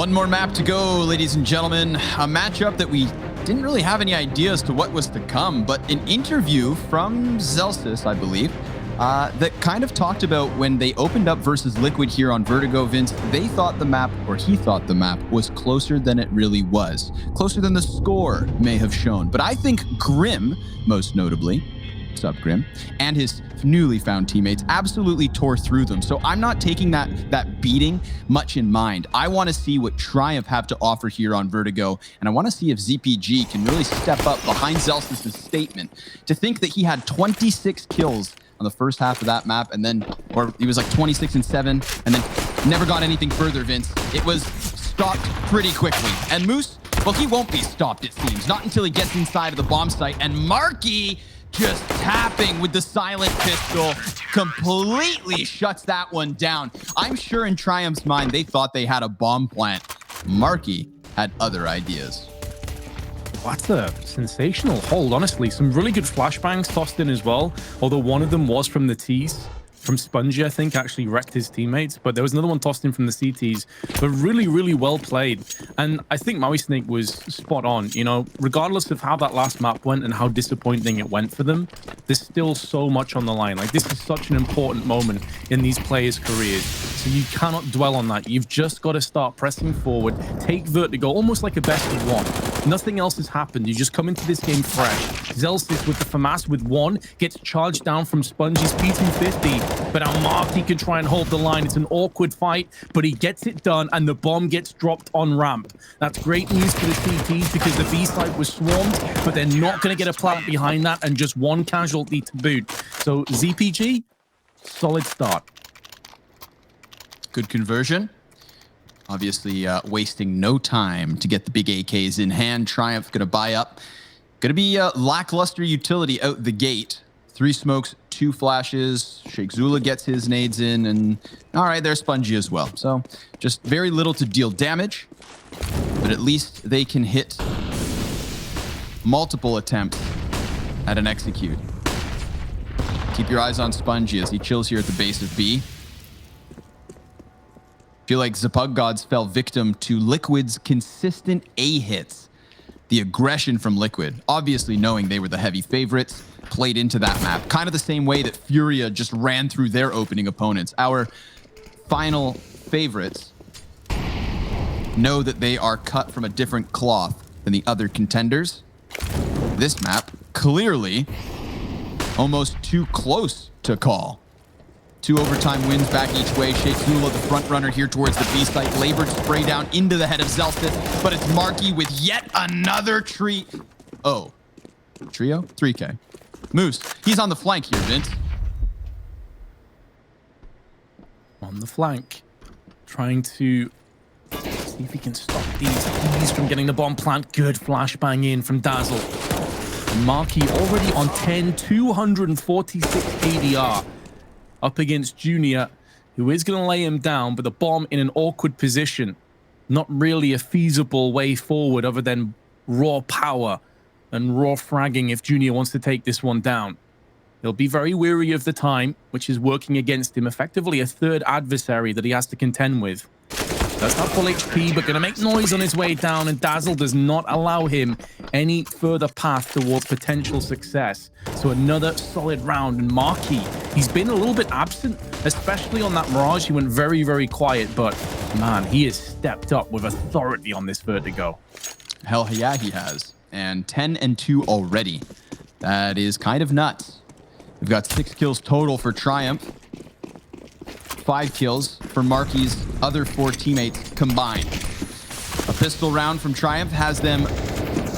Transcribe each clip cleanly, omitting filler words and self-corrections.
One more map to go, ladies and gentlemen. A matchup that we didn't really have any idea as to what was to come, but an interview from Zelsis, I believe, that kind of talked about when they opened up versus Liquid here on Vertigo, Vince, they thought the map, or he thought the map, was closer than it really was. Closer than the score may have shown. But I think Grim, most notably, what's up, Grim, and his newly found teammates absolutely tore through them. So I'm not taking that beating much in mind. I want to see what Triumph have to offer here on Vertigo, and I want to see if ZPG can really step up behind Zelsis' statement. To think that he had 26 kills on the first half of that map, and then, or he was like 26 and 7, and then never got anything further, Vince. It was stopped pretty quickly. And Moose, well, he won't be stopped, it seems. Not until he gets inside of the bomb site. And Marky just tapping with the silent pistol completely shuts that one down. I'm sure in Triumph's mind, they thought they had a bomb plant. Marky had other ideas. That's a sensational hold, honestly. Some really good flashbangs tossed in as well, although one of them was from the T's. From Spongy, I think, actually wrecked his teammates, but there was another one tossed in from the CTs, but really, really well played. And I think Maui Snake was spot on, you know, regardless of how that last map went and how disappointing it went for them, there's still so much on the line. Like, this is such an important moment in these players' careers, so you cannot dwell on that. You've just got to start pressing forward, take Vertigo, almost like a best of one. Nothing else has happened. You just come into this game fresh. Zelsis with the FAMAS with one, gets charged down from Spongy's P250, but now Marky can try and hold the line. It's an awkward fight, but he gets it done, and the bomb gets dropped on ramp. That's great news for the CTs because the B site was swarmed, but they're not going to get a plant behind that, and just one casualty to boot. So ZPG, solid start. Good conversion. Obviously, wasting no time to get the big AKs in hand. Triumph going to buy up. Going to be lackluster utility out the gate. 3 smokes, 2 flashes. Sheikh Zula gets his nades in, and all right, there's Spongy as well. So just very little to deal damage, but at least they can hit multiple attempts at an execute. Keep your eyes on Spongy as he chills here at the base of B. Feel like Godz fell victim to Liquid's consistent A hits. The aggression from Liquid, obviously knowing they were the heavy favorites, played into that map. Kind of the same way that Furia just ran through their opening opponents. Our final favorites know that they are cut from a different cloth than the other contenders. This map, clearly, almost too close to call. 2 overtime wins back each way. Sheikh Zula, the front runner here towards the B site. Labored spray down into the head of Zelsis, but it's Marky with yet another tree. Oh, trio? 3K. Moose, he's on the flank here, Vince. On the flank, trying to see if he can stop these from getting the bomb plant. Good flashbang in from Dazzle. And Marky already on 10, 246 ADR. Up against Junior, who is going to lay him down, but the bomb in an awkward position. Not really a feasible way forward other than raw power and raw fragging if Junior wants to take this one down. He'll be very weary of the time, which is working against him. Effectively a third adversary that he has to contend with. Does have full HP, but going to make noise on his way down, and Dazzle does not allow him any further path towards potential success. So another solid round, and Marky, he's been a little bit absent, especially on that Mirage. He went very, very quiet, but man, he has stepped up with authority on this Vertigo. Hell yeah, he has. And 10 and 2 already. That is kind of nuts. We've got 6 kills total for Triumph. 5 kills for Marky's other 4 teammates combined. A pistol round from Triumph has them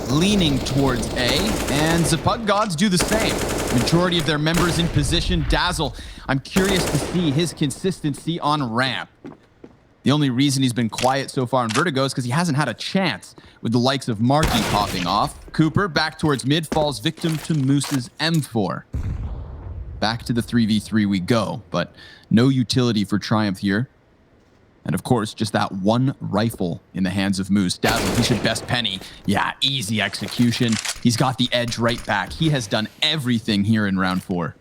leaning towards A, and Godz do the same. Majority of their members in position. Dazzle, I'm curious to see his consistency on ramp. The only reason he's been quiet so far in Vertigo is because he hasn't had a chance with the likes of Marky popping off. Cooper back towards mid, falls victim to Moose's M4. Back to the 3v3 we go, but no utility for Triumph here. And of course, just that one rifle in the hands of Moose. Dazzle, he should best penny. Yeah, easy execution. He's got the edge right back. He has done everything here in round 4.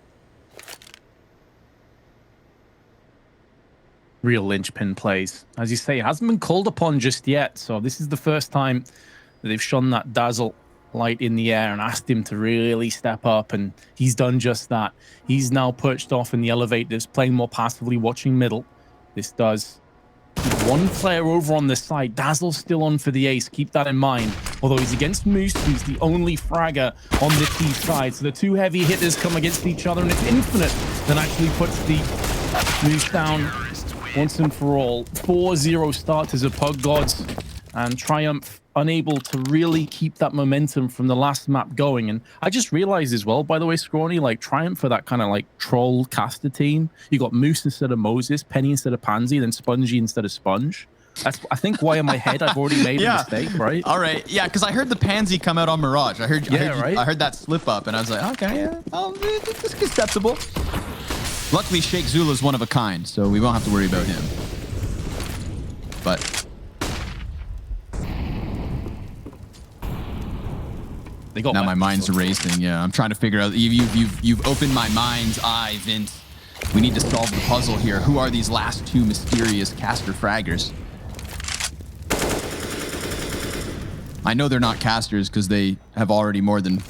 real linchpin plays. As you say, it hasn't been called upon just yet. So this is the first time that they've shone that dazzle light in the air and asked him to really step up. And he's done just that. He's now perched off in the elevators, playing more passively, watching middle. This does keep one player over on this side. Dazzle's still on for the ace. Keep that in mind. Although he's against Moose, who's the only fragger on the T side. So the two heavy hitters come against each other, and it's Infinite that actually puts the Moose down once and for all. 4-0 start as a Pug Godz, and Triumph unable to really keep that momentum from the last map going. And I just realized as well, by the way, Scrawny, like Triumph for that kind of like troll caster team, you got Moose instead of Moses, Penny instead of Pansy, then Spongy instead of Sponge. That's, I think, why in my head I've already made a mistake, right? All right, yeah, because I heard the Pansy come out on Mirage. I heard right? I heard that slip up, and I was like, okay, yeah, it's acceptable. Luckily, Sheikh Zula's one of a kind, so we won't have to worry about him. But they got now my mind's racing. Yeah, I'm trying to figure out. You've opened my mind's eye, Vince. We need to solve the puzzle here. Who are these last two mysterious caster fraggers? I know they're not casters because they have already more than,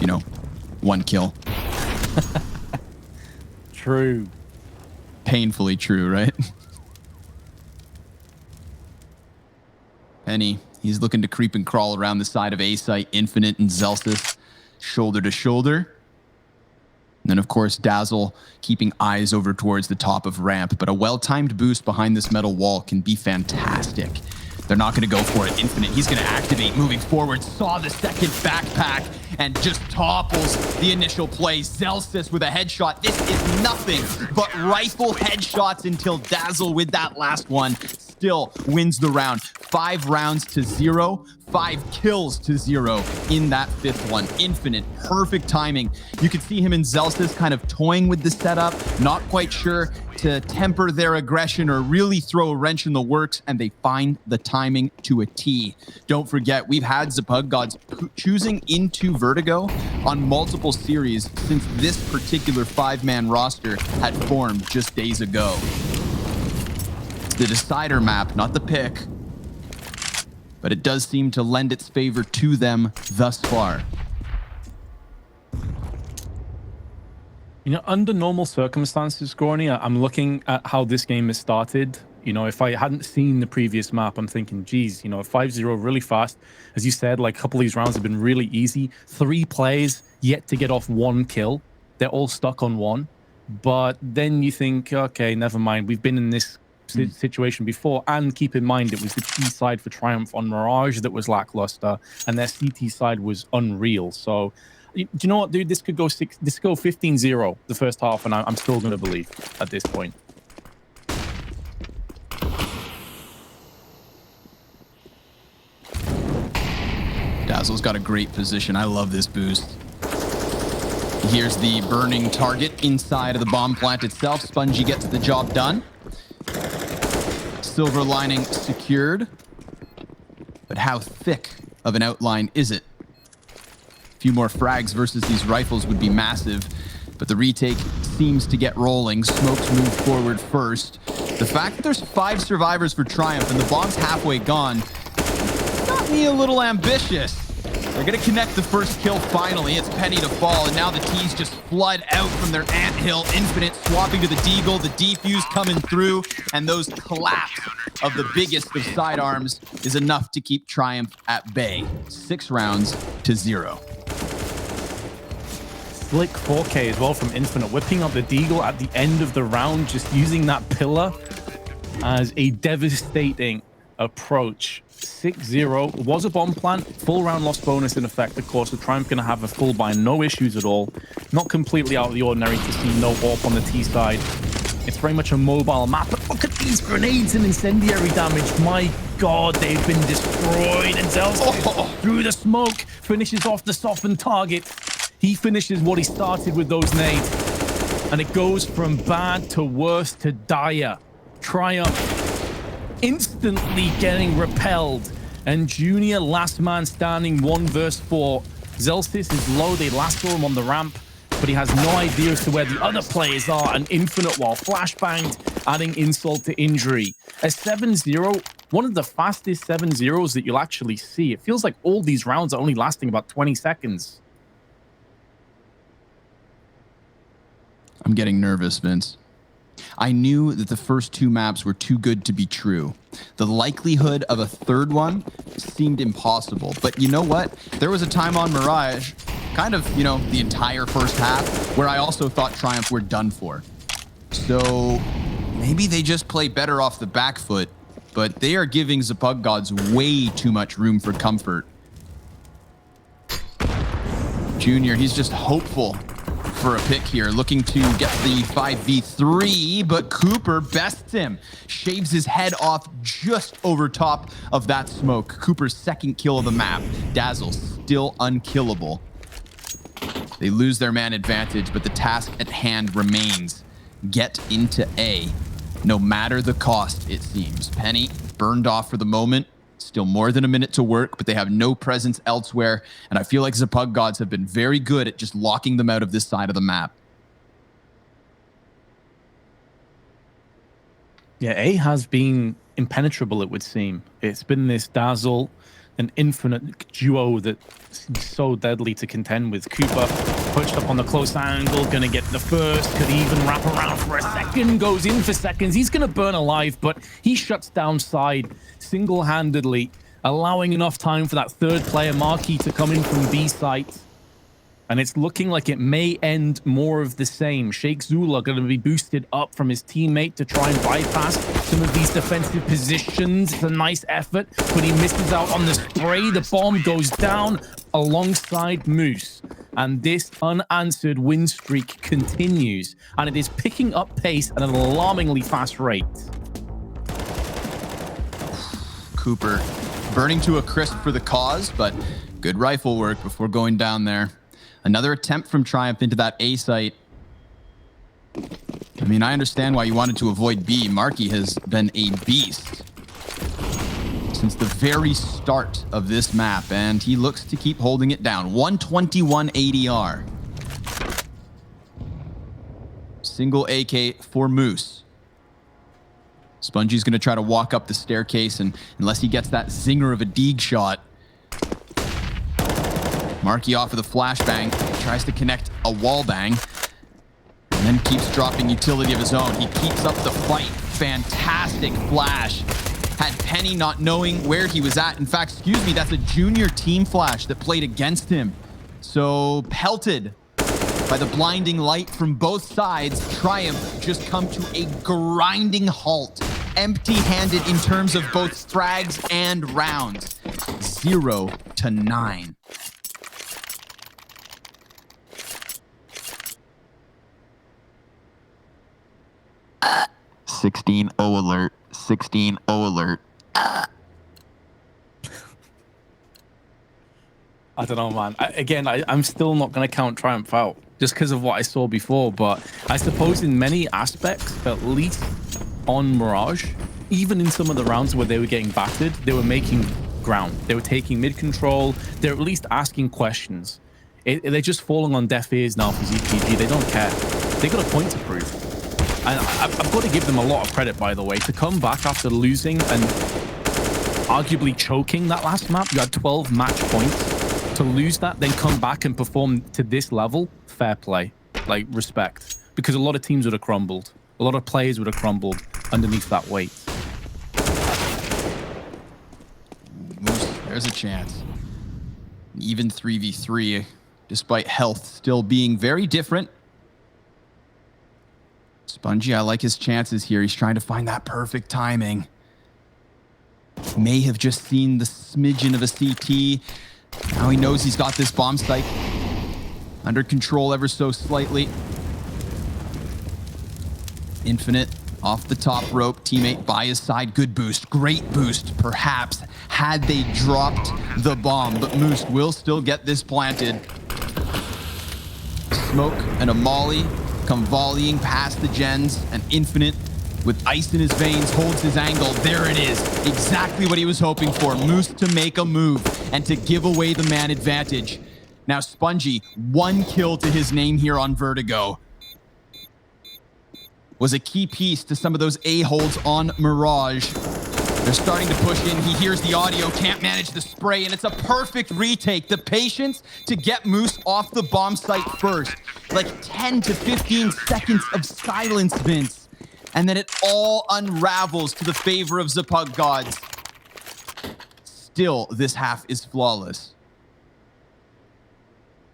you know, one kill. True. Painfully true, right? Penny, he's looking to creep and crawl around the side of A-Site, Infinite and Zelsis, shoulder to shoulder. And then, of course, Dazzle keeping eyes over towards the top of ramp. But a well-timed boost behind this metal wall can be fantastic. They're not going to go for it. Infinite, he's going to activate, moving forward, saw the second backpack, and just topples the initial play. Zelsis with a headshot. This is nothing but rifle headshots until Dazzle with that last one still wins the round. 5 rounds to 0, 5 kills to 0 in that 5th one. Infinite, perfect timing. You could see him and Zelsis kind of toying with the setup, not quite sure to temper their aggression or really throw a wrench in the works, and they find the timing to a T. Don't forget, we've had the Pug Godz choosing into Vertigo on multiple series since this particular 5-man roster had formed just days ago. It's the decider map, not the pick, but it does seem to lend its favor to them thus far. You know, under normal circumstances, Gorny, I'm looking at how this game has started. You know, if I hadn't seen the previous map, I'm thinking, geez, you know, 5-0 really fast. As you said, like a couple of these rounds have been really easy. 3 plays yet to get off 1 kill. They're all stuck on 1. But then you think, okay, never mind. We've been in this situation before. And keep in mind, it was the T side for Triumph on Mirage that was lackluster, and their CT side was unreal. So, do you know what, dude? This could go 15-0 the first half, and I'm still going to believe at this point. Dazzle's got a great position. I love this boost. Here's the burning target inside of the bomb plant itself. Spongy gets the job done. Silver lining secured. But how thick of an outline is it? A few more frags versus these rifles would be massive, but the retake seems to get rolling. Smokes move forward first. The fact that there's 5 survivors for Triumph and the bomb's halfway gone got me a little ambitious. They're going to connect the first kill finally. It's Penny to fall, and now the T's just flood out from their anthill. Infinite swapping to the Deagle, the defuse coming through, and those collapse of the biggest of sidearms is enough to keep Triumph at bay. 6 rounds to 0. Slick 4K as well from Infinite, whipping up the Deagle at the end of the round, just using that pillar as a devastating approach. 6-0 was a bomb plant, full round loss bonus in effect, of course. The Triumph going to have a full buy, no issues at all. Not completely out of the ordinary to see no AWP on the T side. It's very much a mobile map, but look at these grenades and incendiary damage. My God, they've been destroyed. And Zelsis through the smoke finishes off the softened target. He finishes what he started with those nades, and it goes from bad to worse to dire. Triumph instantly getting repelled, and Junior last man standing 1 versus 4. Zelsis is low. They last saw him on the ramp. but he has no idea as to where the other players are. And Infinite, while flashbanged, adding insult to injury. A 7-0, one of the fastest 7-0s that you'll actually see. It feels like all these rounds are only lasting about 20 seconds. I'm getting nervous, Vince. I knew that the first two maps were too good to be true. The likelihood of a third one seemed impossible. But you know what? There was a time on Mirage, kind of, you know, the entire first half, where I also thought Triumph were done for. So maybe they just play better off the back foot, but they are giving Godz way too much room for comfort. Junior, he's just hopeful for a pick here, looking to get the 5v3, but Cooper bests him, shaves his head off just over top of that smoke. Cooper's second kill of the map. Dazzle still unkillable. They lose their man advantage, but the task at hand remains. Get into A, no matter the cost, it seems. Penny burned off for the moment. Still more than a minute to work, but they have no presence elsewhere. And I feel like Godz have been very good at just locking them out of this side of the map. Yeah, A has been impenetrable, it would seem. It's been this Dazzle and Infinite duo that seems so deadly to contend with. Cooper pushed up on the close angle, gonna get the first, could even wrap around for a second, goes in for seconds. He's gonna burn alive, but he shuts down side single-handedly, allowing enough time for that third player, Marquis, to come in from B site. And it's looking like it may end more of the same. Sheikh Zula going to be boosted up from his teammate to try and bypass some of these defensive positions. It's a nice effort, but he misses out on the spray. The bomb goes down alongside Moose. And this unanswered win streak continues. And it is picking up pace at an alarmingly fast rate. Cooper burning to a crisp for the cause, but good rifle work before going down there. Another attempt from Triumph into that A site. I mean, I understand why you wanted to avoid B. Marquis has been a beast since the very start of this map, and he looks to keep holding it down. 121 ADR. Single AK for Moose. Spongey's going to try to walk up the staircase, and unless he gets that zinger of a Deeg shot, Marquis off of the flashbang, tries to connect a wall bang, and then keeps dropping utility of his own. He keeps up the fight. Fantastic flash. Had Penny not knowing where he was at. In fact, excuse me, that's a junior team flash that played against him. So pelted by the blinding light from both sides, Triumph just come to a grinding halt. Empty-handed in terms of both frags and rounds. 0-9. 16-0 alert. 16-0 alert. I don't know, man. I'm still not going to count Triumph out just because of what I saw before. But I suppose in many aspects, at least on Mirage, even in some of the rounds where they were getting battered, they were making ground. They were taking mid-control. They're at least asking questions. They're just falling on deaf ears now for ZPG. They don't care. They got a point to prove. And I've got to give them a lot of credit, by the way, to come back after losing and arguably choking that last map. You had 12 match points. To lose that, then come back and perform to this level, fair play, like respect. Because a lot of teams would have crumbled. A lot of players would have crumbled underneath that weight. There's a chance. Even 3v3, despite health still being very different. Spongy, I like his chances here. He's trying to find that perfect timing. May have just seen the smidgen of a CT. Now he knows he's got this bomb site under control ever so slightly. Infinite off the top rope, teammate by his side. Good boost, great boost, perhaps, had they dropped the bomb. But Moose will still get this planted. Smoke and a molly come volleying past the gens, and Infinite, with ice in his veins, holds his angle. There it is. Exactly what he was hoping for. Moose to make a move and to give away the man advantage. Now Spongy, 1 kill to his name here on Vertigo. Was a key piece to some of those a-holes on Mirage. They're starting to push in. He hears the audio, can't manage the spray, and it's a perfect retake. The patience to get Moose off the bomb site first. Like 10 to 15 seconds of silence, Vince. And then it all unravels to the favor of Zapug Godz. Still, this half is flawless.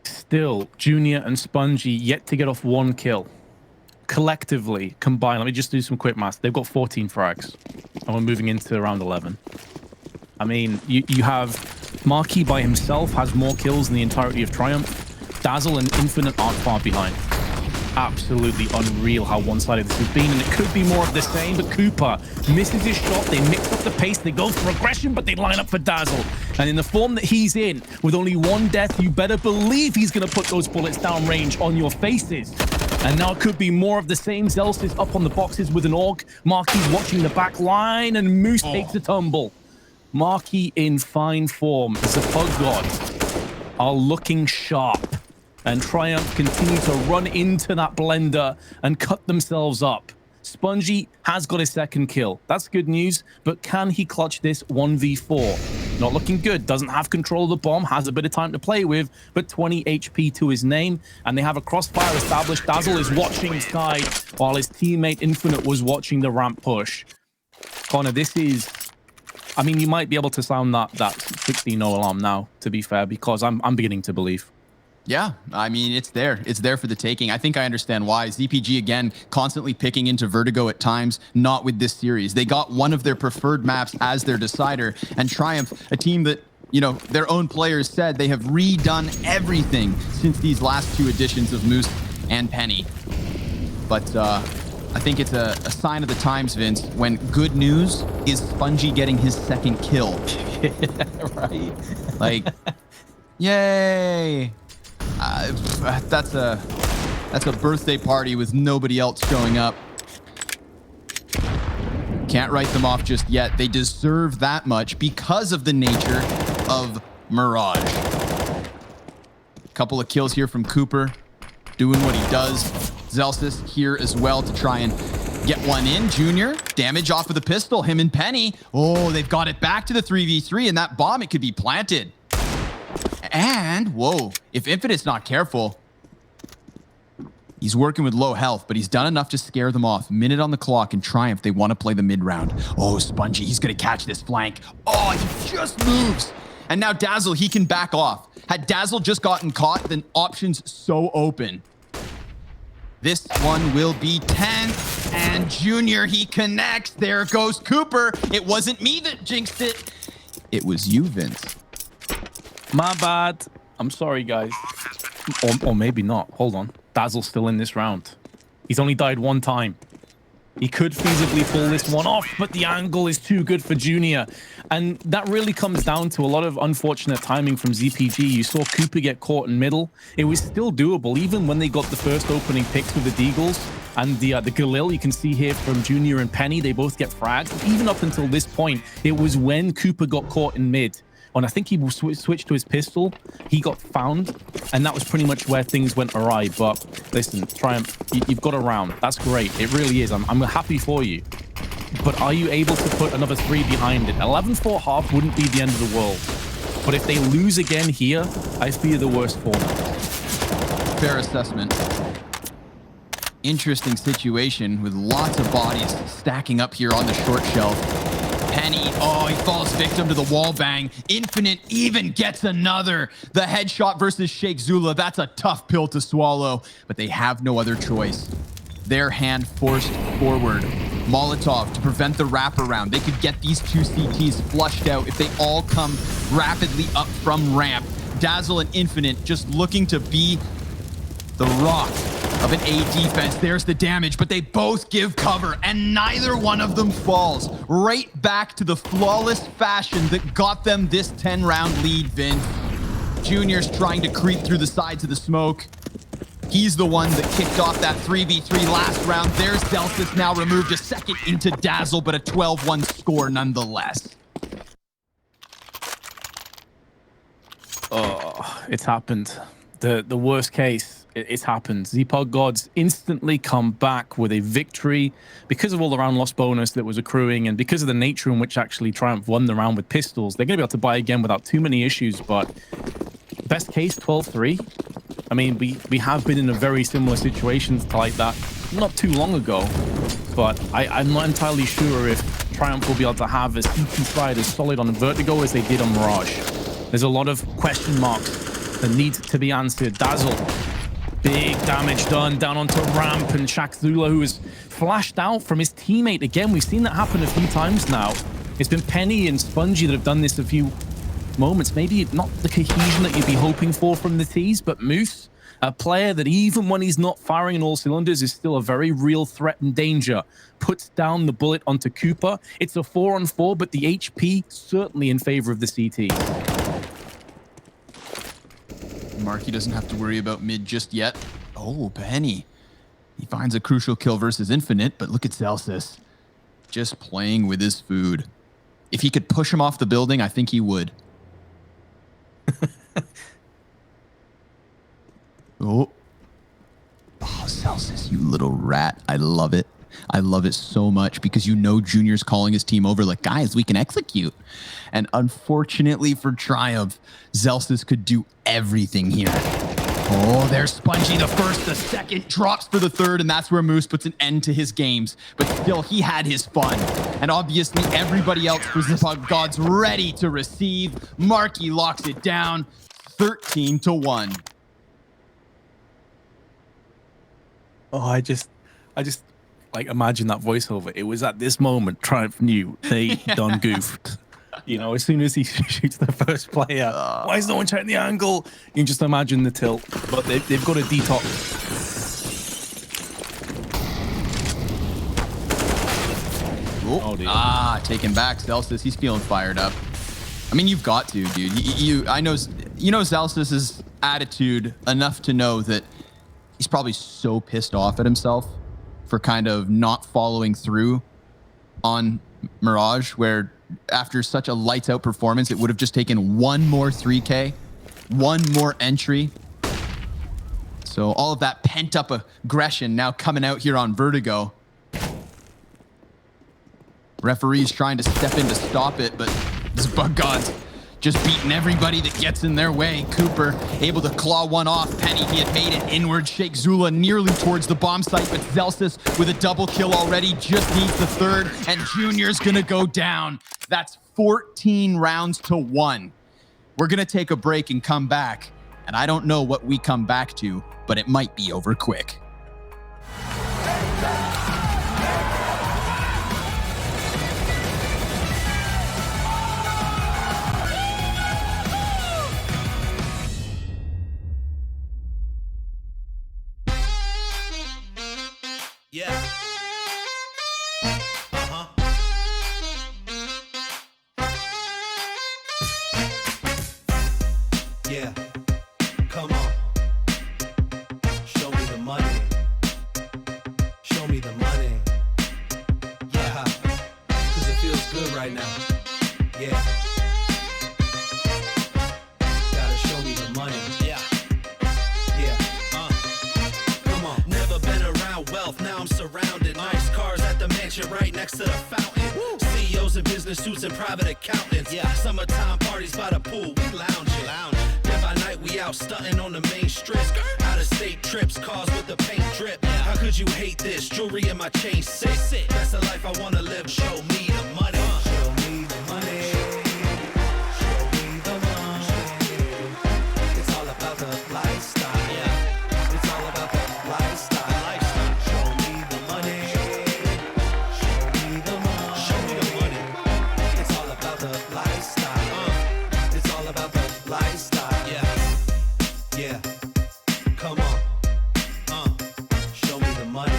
Still, Junior and Spongy yet to get off 1 kill. Collectively, combined, let me just do some quick math. They've got 14 frags. And we're moving into round 11. I mean, you have Marquis by himself has more kills than the entirety of Triumph. Dazzle and Infinite aren't far behind. Absolutely unreal how one-sided this has been, and it could be more of the same, but Cooper misses his shot. They mix up the pace, they go for aggression, but they line up for Dazzle. And in the form that he's in, with only 1 death, you better believe he's going to put those bullets down range on your faces. And now it could be more of the same. Zels is up on the boxes with an AUG. Marquis watching the back line, and Moose takes a tumble. Marquis in fine form. Zapug Godz are looking sharp. And Triumph continue to run into that blender and cut themselves up. Spongy has got his 2nd kill. That's good news, but can he clutch this 1v4? Not looking good. Doesn't have control of the bomb, has a bit of time to play with, but 20 HP to his name, and they have a crossfire established. Dazzle is watching side, while his teammate Infinite was watching the ramp push. Connor, this is... I mean, you might be able to sound that 16-0 alarm now, to be fair, because I'm beginning to believe. Yeah, I mean, it's there. It's there for the taking. I think I understand why. ZPG, again, constantly picking into Vertigo at times, not with this series. They got one of their preferred maps as their decider, and Triumph, a team that, you know, their own players said they have redone everything since these last 2 editions of Moose and Penny. But I think it's a sign of the times, Vince, when good news is Spongy getting his 2nd kill. Right. Like, yay! That's a birthday party with nobody else showing up. Can't write them off just yet. They deserve that much because of the nature of Mirage. Couple of kills here from Cooper, doing what he does. Zelsis here as well to try and get one in. Junior, damage off of the pistol. Him and Penny. Oh, they've got it back to the 3v3, and that bomb, it could be planted. And, whoa, if Infinite's not careful, he's working with low health, but he's done enough to scare them off. Minute on the clock, and Triumph, they want to play the mid-round. Oh, Spongy, he's going to catch this flank. Oh, he just moves. And now Dazzle, he can back off. Had Dazzle just gotten caught, then options so open. This one will be tense, and Junior, he connects. There goes Cooper. It wasn't me that jinxed it. It was you, Vince. My bad. I'm sorry, guys. Or maybe not. Hold on. Dazzle's still in this round. He's only died 1 time. He could feasibly pull this one off, but the angle is too good for Junior. And that really comes down to a lot of unfortunate timing from ZPG. You saw Cooper get caught in middle. It was still doable, even when they got the first opening picks with the Deagles. And the Galil, you can see here from Junior and Penny, they both get fragged. Even up until this point, it was when Cooper got caught in mid. And I think he switched to his pistol. He got found, and that was pretty much where things went awry. But listen, Triumph, you've got a round. That's great. It really is. I'm happy for you. But are you able to put another 3 behind it? 11-4 half wouldn't be the end of the world. But if they lose again here, I fear the worst for them. Fair assessment. Interesting situation with lots of bodies stacking up here on the short shelf. Penny, oh, he falls victim to the wall bang. Infinite even gets another. The headshot versus Sheikh Zula, that's a tough pill to swallow, but they have no other choice. Their hand forced forward. Molotov to prevent the wraparound. They could get these 2 CTs flushed out if they all come rapidly up from ramp. Dazzle and Infinite just looking to be the rock of an A defense. There's the damage, but they both give cover, and neither one of them falls. Right back to the flawless fashion that got them this 10-round lead, Vince. Junior's trying to creep through the sides of the smoke. He's the one that kicked off that 3v3 last round. There's Delphis now removed a second into Dazzle, but a 12-1 score nonetheless. Oh, it's happened. The worst case, it's happened. Zpog Godz instantly come back with a victory because of all the round loss bonus that was accruing and because of the nature in which actually Triumph won the round with pistols. They're going to be able to buy again without too many issues, but best case, 12-3. I mean, we have been in a very similar situation like that not too long ago, but I'm not entirely sure if Triumph will be able to have a CT side as solid on Vertigo as they did on Mirage. There's a lot of question marks that need to be answered. Dazzle, big damage done down onto ramp, and Shakzula, who is flashed out from his teammate again. We've seen that happen a few times now. It's been Penny and Spongy that have done this a few moments. Maybe not the cohesion that you'd be hoping for from the T's, but Moose, a player that even when he's not firing in all cylinders is still a very real threat and danger, puts down the bullet onto Cooper. It's a 4-on-4, but the HP certainly in favor of the CT. Marky doesn't have to worry about mid just yet. Oh, Penny. He finds a crucial kill versus Infinite, but look at Celsius. Just playing with his food. If he could push him off the building, I think he would. Oh, Celsius, you little rat. I love it. I love it so much because you know Junior's calling his team over like, guys, we can execute. And unfortunately for Triumph, Celsius could do everything here. Oh, there's Spongy, the first, the second, drops for the third, and that's where Moose puts an end to his games. But still, he had his fun. And obviously, everybody else for Godz ready to receive. Marky locks it down, 13-1. Oh, I just like imagine that voiceover. It was at this moment Triumph knew they done goofed. You know, as soon as he shoots the first player, why is no one checking the angle? You can just imagine the tilt. But they've got a detox. Oh, dear. Taken back. Celsius, he's feeling fired up. I mean, you've got to, dude. I know, you know Celsius's attitude enough to know that he's probably so pissed off at himself for kind of not following through on Mirage, where after such a lights out performance, it would have just taken one more 3K, one more entry. So all of that pent up aggression now coming out here on Vertigo. Referees trying to step in to stop it, but this Godz just beating everybody that gets in their way. Cooper able to claw one off. Penny, he had made it inward. Shakzula nearly towards the bomb site, but Celsius with a double kill already just needs the third, and Junior's gonna go down. That's 14 rounds to 1. We're gonna take a break and come back, and I don't know what we come back to, but it might be over quick. Yeah. Yeah. Come on. Show me the money. Show me the money. Yeah. 'Cause it feels good right now. Yeah. Gotta show me the money. Yeah. Come on. Never been around wealth, now I'm surrounded. Nice cars at the mansion right next to the fountain. CEOs in business suits and private accountants. Yeah. Summertime parties by the pool, we lounging. Then by night we out stunting on the main strip. Out of state trips, cars with the paint drip. How could you hate this? Jewelry in my chain sick. That's the life I wanna live. Show me the money. Show me the money. Show me the money. It's all about the lifestyle. Yeah. It's all about the lifestyle. Show me the money. Show me the money. Show me the money. It's all about the lifestyle. It's all about the lifestyle. Yeah. Come on. Show me the money.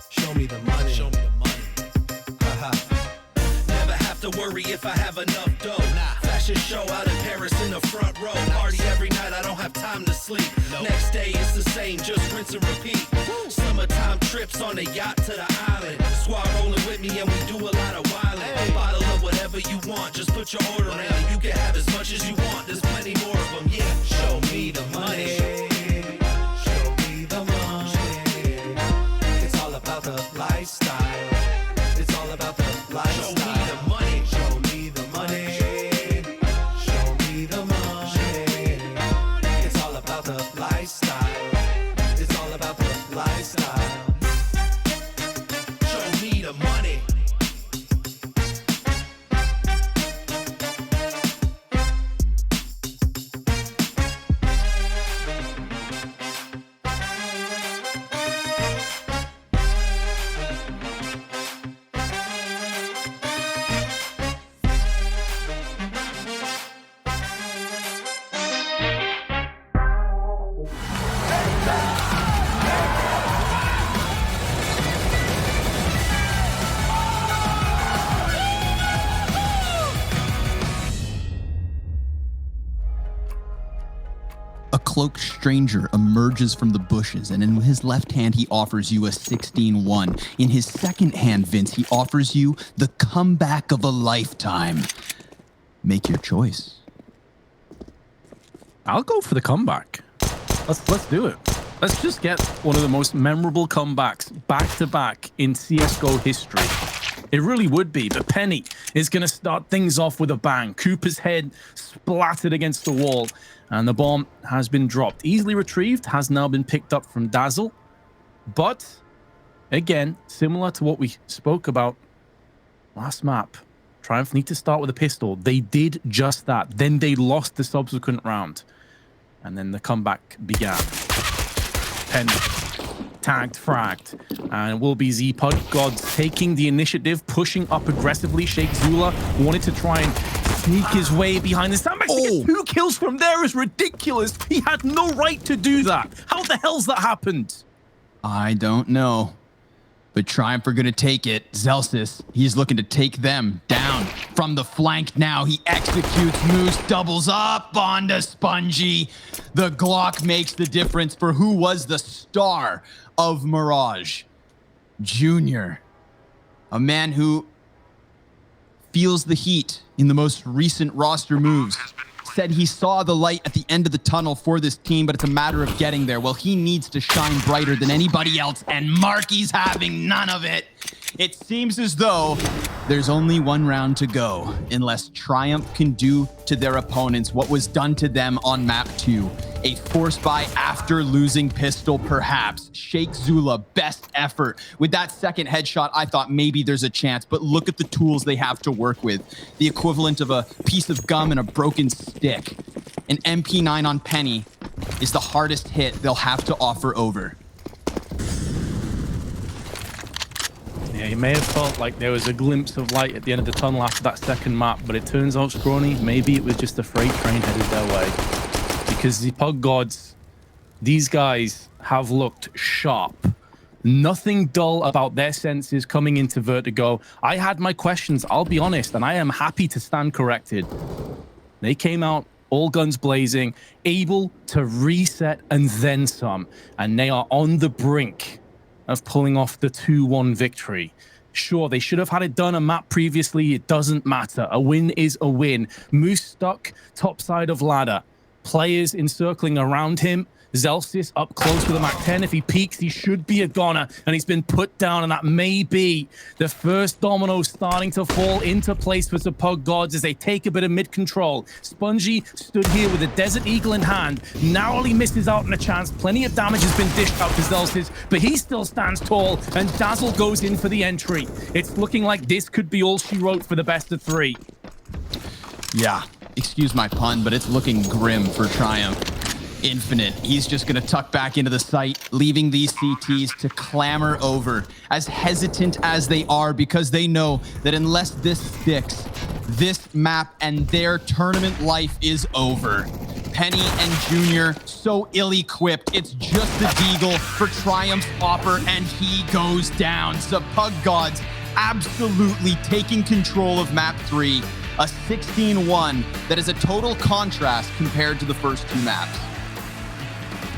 Show me the money. Show me the money. Haha. Never have to worry if I have enough dough. Fashion show out in Paris in the front row. Party every night, I don't have time to sleep. Next day it's the same, just rinse and repeat. Summertime trips on the yacht to the island. Squad rolling with me and we do a lot of wildin'. Bottle of whatever you want. want. Just put your order in and you can have as much as you want. There's plenty more of them, yeah. Show me the money. Show me the money. It's all about the lifestyle. It's all about the lifestyle. Show me the money. Show me the money. Show me the money. It's all about the lifestyle. It's all about the lifestyle. Show me the money. A cloaked stranger emerges from the bushes, and in his left hand, he offers you a 16-1. In his second hand, Vince, he offers you the comeback of a lifetime. Make your choice. I'll go for the comeback. Let's do it. Let's just get one of the most memorable comebacks back-to-back in CSGO history. It really would be, but Penny is going to start things off with a bang. Cooper's head splattered against the wall, and the bomb has been dropped. Easily retrieved, has now been picked up from Dazzle. But, again, similar to what we spoke about last map, Triumph need to start with a pistol. They did just that. Then they lost the subsequent round. And then the comeback began. Penny tagged, fragged, and it will be Z-Pug. Godz taking the initiative, pushing up aggressively. Sheikh Zula wanted to try and sneak his way behind the sandbags. Oh. 2 kills from there is ridiculous. He had no right to do that. How the hell's that happened? I don't know. But Triumph are going to take it. Zelsis, he's looking to take them down from the flank now. He executes Moose, doubles up onto Spongy. The Glock makes the difference for who was the star of Mirage. Junior, a man who feels the heat in the most recent roster moves. Said he saw the light at the end of the tunnel for this team, but it's a matter of getting there. Well, he needs to shine brighter than anybody else, and Marky's having none of it. It seems as though there's only one round to go, unless Triumph can do to their opponents what was done to them on map 2. A force buy after losing pistol, perhaps. Sheikh Zula, best effort. With that second headshot, I thought maybe there's a chance, but look at the tools they have to work with. The equivalent of a piece of gum and a broken stick. An MP9 on Penny is the hardest hit they'll have to offer over. Yeah, he may have felt like there was a glimpse of light at the end of the tunnel after that second map, but it turns out, Scrawny, maybe it was just a freight train headed their way. Because the Pug Gods, these guys have looked sharp. Nothing dull about their senses coming into Vertigo. I had my questions, I'll be honest, and I am happy to stand corrected. They came out all guns blazing, able to reset and then some, and they are on the brink of pulling off the 2-1 victory. Sure, they should have had it done a map previously. It doesn't matter. A win is a win. Moose stuck top side of ladder. Players encircling around him. Zelsis up close with a MAC-10. If he peeks, he should be a goner, and he's been put down, and that may be the first domino starting to fall into place for the Pug Gods as they take a bit of mid-control. Spongy stood here with a Desert Eagle in hand, narrowly misses out on a chance. Plenty of damage has been dished out to Zelsis, but he still stands tall, and Dazzle goes in for the entry. It's looking like this could be all she wrote for the best of 3. Yeah, excuse my pun, but it's looking grim for Triumph. Infinite, he's just going to tuck back into the site, leaving these CTs to clamor over, as hesitant as they are, because they know that unless this sticks, this map and their tournament life is over. Penny and Junior, so ill-equipped, it's just the Deagle for Triumph's offer, and he goes down. The Pug Gods absolutely taking control of map 3, a 16-1 that is a total contrast compared to the first 2 maps.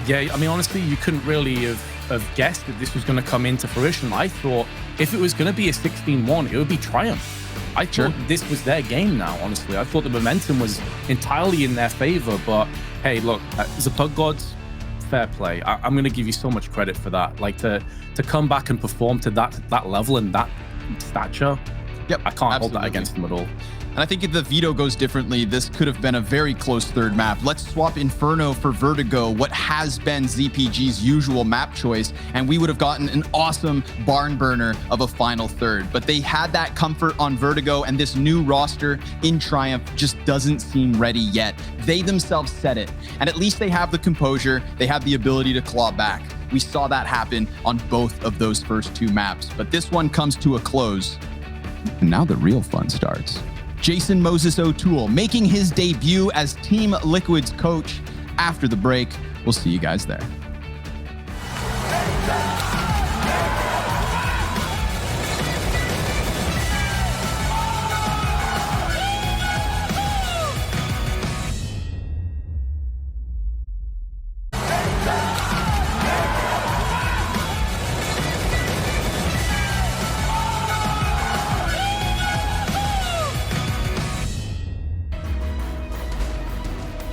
Yeah, I mean, honestly, you couldn't really have guessed that this was going to come into fruition. I thought if it was going to be a 16-1, it would be Triumph. I thought this was their game now, honestly. I thought the momentum was entirely in their favor, but hey, look, the Godz, fair play. I'm going to give you so much credit for that. Like, to come back and perform to that level and that stature, yep, I can't absolutely hold that against them at all. And I think if the veto goes differently, this could have been a very close third map. Let's swap Inferno for Vertigo, what has been ZPG's usual map choice, and we would have gotten an awesome barn burner of a final third. But they had that comfort on Vertigo, and this new roster in Triumph just doesn't seem ready yet. They themselves said it, and at least they have the composure, they have the ability to claw back. We saw that happen on both of those first two maps, but this one comes to a close. And now the real fun starts. Jason Moses O'Toole making his debut as Team Liquid's coach. After the break, we'll see you guys there.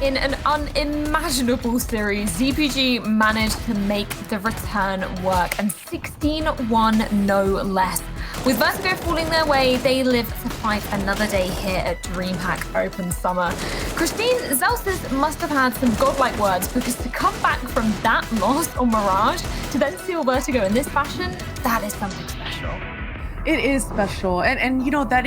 In an unimaginable series, ZPG managed to make the return work, and 16-1 no less. With Vertigo falling their way, they live to fight another day here at DreamHack Open Summer. Christine, Zelsys must have had some godlike words, because to come back from that loss on Mirage to then seal Vertigo in this fashion, that is something special. It is special, and you know, that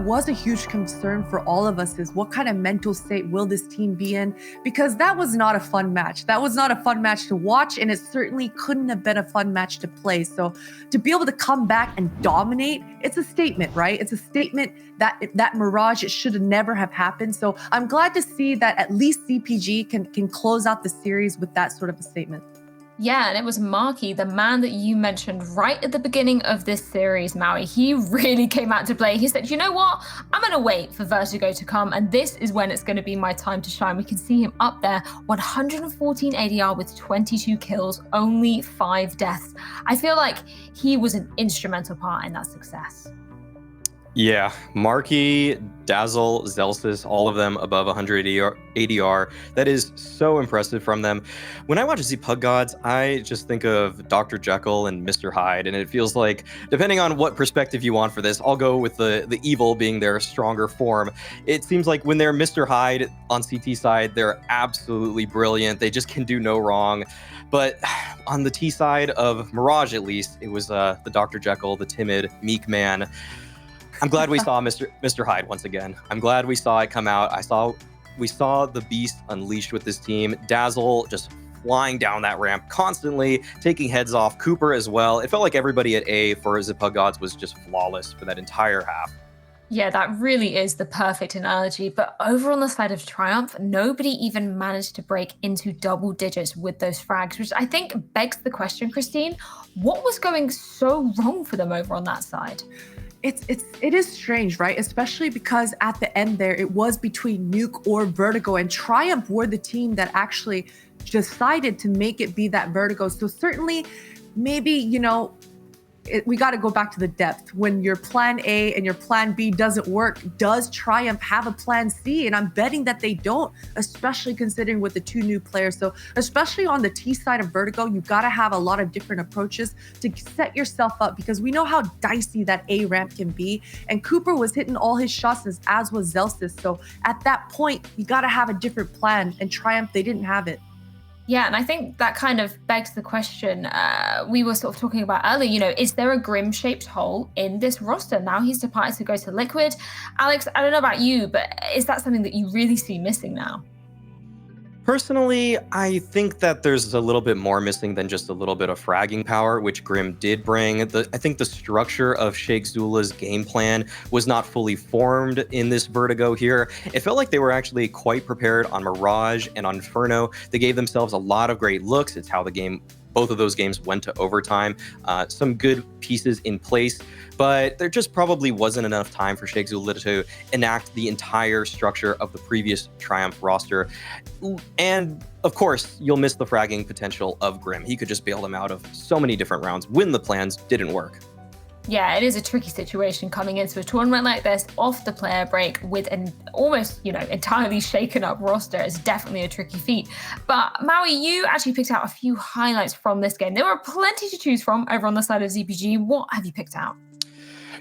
was a huge concern for all of us, is what kind of mental state will this team be in, because that was not a fun match. That was not a fun match to watch, and it certainly couldn't have been a fun match to play. So to be able to come back and dominate, it's a statement, right? It's a statement that Mirage, it should have never have happened. So I'm glad to see that at least CPG can close out the series with that sort of a statement. Yeah, and it was Marky, the man that you mentioned right at the beginning of this series, Maui. He really came out to play. He said, you know what? I'm going to wait for Vertigo to come, and this is when it's going to be my time to shine. We can see him up there, 114 ADR with 22 kills, only 5 deaths. I feel like he was an instrumental part in that success. Yeah, Marky, Dazzle, Zelsys, all of them above 100 ADR. That is so impressive from them. When I watch Godz, I just think of Dr. Jekyll and Mr. Hyde, and it feels like, depending on what perspective you want for this, I'll go with the evil being their stronger form. It seems like when they're Mr. Hyde on CT side, they're absolutely brilliant. They just can do no wrong. But on the T side of Mirage, at least, it was the Dr. Jekyll, the timid, meek man. I'm glad we saw Mr. Hyde once again. I'm glad we saw it come out. We saw the beast unleashed with this team. Dazzle just flying down that ramp constantly, taking heads off. Cooper as well. It felt like everybody at A for Godz was just flawless for that entire half. Yeah, that really is the perfect analogy. But over on the side of Triumph, nobody even managed to break into double digits with those frags, which I think begs the question, Christine, what was going so wrong for them over on that side? It is strange, right? Especially because at the end there, it was between Nuke or Vertigo, and Triumph were the team that actually decided to make it be that Vertigo. So certainly, maybe, you know, we got to go back to the depth. When your plan A and your plan B doesn't work, does Triumph have a plan C? And I'm betting that they don't, especially considering with the 2 new players. So especially on the T side of Vertigo, you got to have a lot of different approaches to set yourself up, because we know how dicey that A ramp can be. And Cooper was hitting all his shots, as was Zelsys. So at that point, you got to have a different plan. And Triumph, they didn't have it. Yeah, and I think that kind of begs the question we were sort of talking about earlier, you know, is there a Grim-shaped hole in this roster? Now he's departed to go to Liquid. Alex, I don't know about you, but is that something that you really see missing now? Personally, I think that there's a little bit more missing than just a little bit of fragging power, which Grim did bring. I think the structure of Sheikh Zula's game plan was not fully formed in this Vertigo here. It felt like they were actually quite prepared on Mirage and on Inferno. They gave themselves a lot of great looks. It's how both of those games went to overtime. Some good pieces in place, but there just probably wasn't enough time for Sheikh Zula to enact the entire structure of the previous Triumph roster. And of course, you'll miss the fragging potential of Grim. He could just bail them out of so many different rounds when the plans didn't work. Yeah, it is a tricky situation coming into a tournament like this off the player break with an almost, entirely shaken up roster. It's definitely a tricky feat. But Maui, you actually picked out a few highlights from this game. There were plenty to choose from over on the side of ZPG. What have you picked out?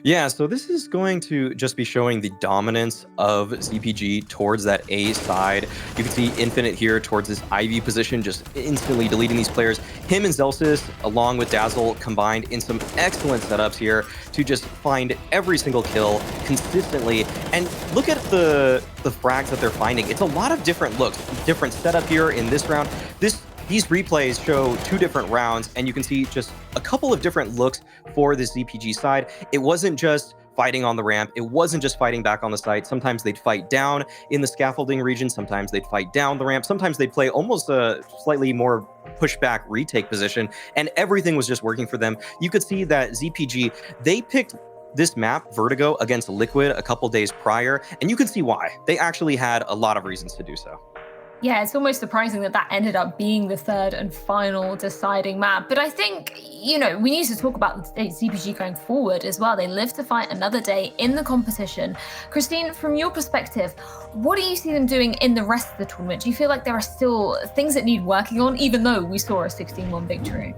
Yeah, so this is going to just be showing the dominance of ZPG towards that A side. You can see Infinite here towards this Ivy position, just instantly deleting these players. Him and Zelsis, along with Dazzle, combined in some excellent setups here to just find every single kill consistently. And look at the frags that they're finding. It's a lot of different looks, different setup here in this round. These replays show 2 different rounds, and you can see just a couple of different looks for the ZPG side. It wasn't just fighting on the ramp. It wasn't just fighting back on the site. Sometimes they'd fight down in the scaffolding region. Sometimes they'd fight down the ramp. Sometimes they'd play almost a slightly more pushback retake position, and everything was just working for them. You could see that ZPG, they picked this map, Vertigo, against Liquid a couple days prior, and you can see why. They actually had a lot of reasons to do so. Yeah, it's almost surprising that ended up being the third and final deciding map. But I think, we need to talk about ZPG going forward as well. They live to fight another day in the competition. Christine, from your perspective, what do you see them doing in the rest of the tournament? Do you feel like there are still things that need working on, even though we saw a 16-1 victory?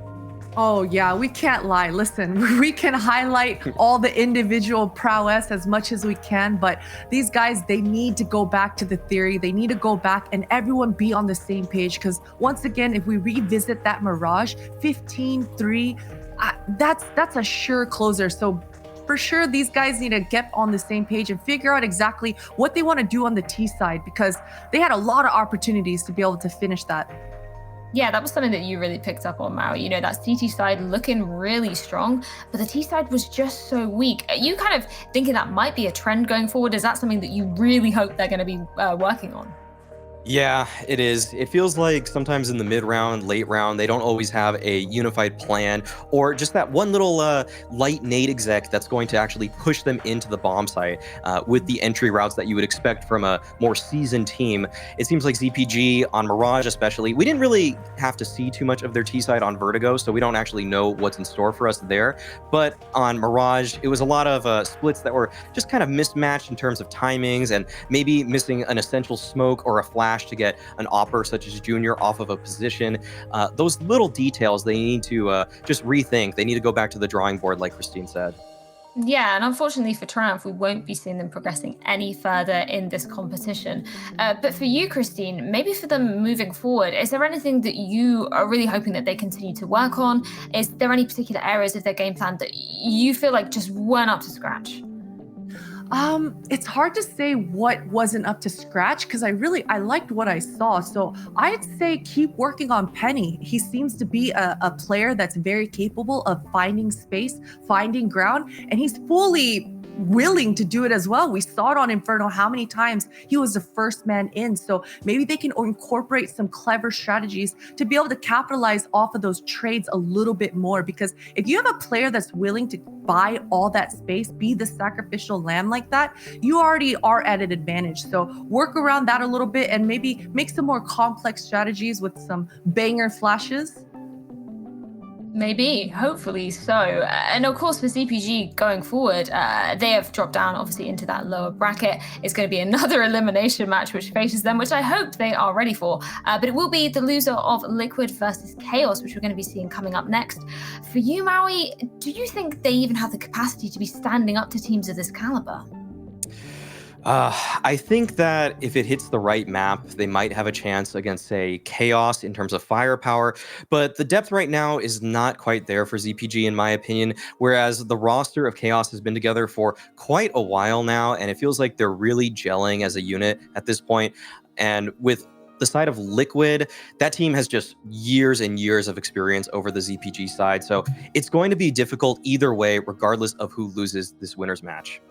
Oh yeah, we can't lie. Listen, we can highlight all the individual prowess as much as we can, but these guys, they need to go back to the theory. They need to go back and everyone be on the same page, because once again, if we revisit that Mirage 15-3, that's a sure closer. So for sure, these guys need to get on the same page and figure out exactly what they want to do on the T side, because they had a lot of opportunities to be able to finish that. Yeah, that was something that you really picked up on, Maui. That CT side looking really strong, but the T side was just so weak. Are you kind of thinking that might be a trend going forward? Is that something that you really hope they're going to be working on? Yeah, it is. It feels like sometimes in the mid round, late round, they don't always have a unified plan, or just that one little light nade exec that's going to actually push them into the bomb site with the entry routes that you would expect from a more seasoned team. It seems like ZPG on Mirage especially, we didn't really have to see too much of their T side on Vertigo, so we don't actually know what's in store for us there. But on Mirage, it was a lot of splits that were just kind of mismatched in terms of timings, and maybe missing an essential smoke or a flash to get an opper such as Junior off of a position. Those little details they need to just rethink. They need to go back to the drawing board, like Christine said. Yeah, and unfortunately for Triumph, we won't be seeing them progressing any further in this competition. But for you, Christine, maybe for them moving forward, is there anything that you are really hoping that they continue to work on? Is there any particular areas of their game plan that you feel like just weren't up to scratch? It's hard to say what wasn't up to scratch, because I liked what I saw. So I'd say keep working on Penny. He seems to be a player that's very capable of finding space, finding ground, and he's fully willing to do it as well. We saw it on Inferno how many times he was the first man in. So maybe they can incorporate some clever strategies to be able to capitalize off of those trades a little bit more, because if you have a player that's willing to buy all that space, be the sacrificial lamb like that, you already are at an advantage. So work around that a little bit and maybe make some more complex strategies with some banger flashes. Maybe, hopefully so. And of course, for ZPG going forward, they have dropped down obviously into that lower bracket. It's going to be another elimination match which faces them, which I hope they are ready for. But it will be the loser of Liquid versus Chaos, which we're going to be seeing coming up next. For you, Maui, do you think they even have the capacity to be standing up to teams of this caliber? I think that if it hits the right map, they might have a chance against, say, Chaos in terms of firepower, but the depth right now is not quite there for ZPG, in my opinion, whereas the roster of Chaos has been together for quite a while now, and it feels like they're really gelling as a unit at this point. And with the side of Liquid, that team has just years and years of experience over the ZPG side, so it's going to be difficult either way, regardless of who loses this winner's match.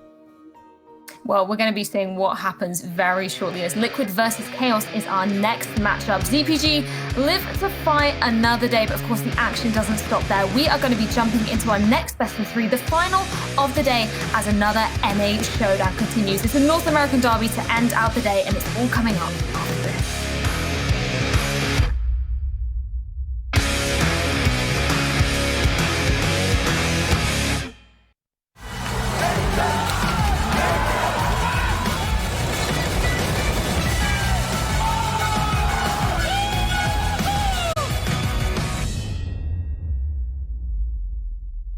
Well, we're going to be seeing what happens very shortly, as Liquid versus Chaos is our next matchup. ZPG live to fight another day, but of course the action doesn't stop there. We are going to be jumping into our next best of three, the final of the day, as another NA showdown continues. It's a North American derby to end out the day, and it's all coming up after this.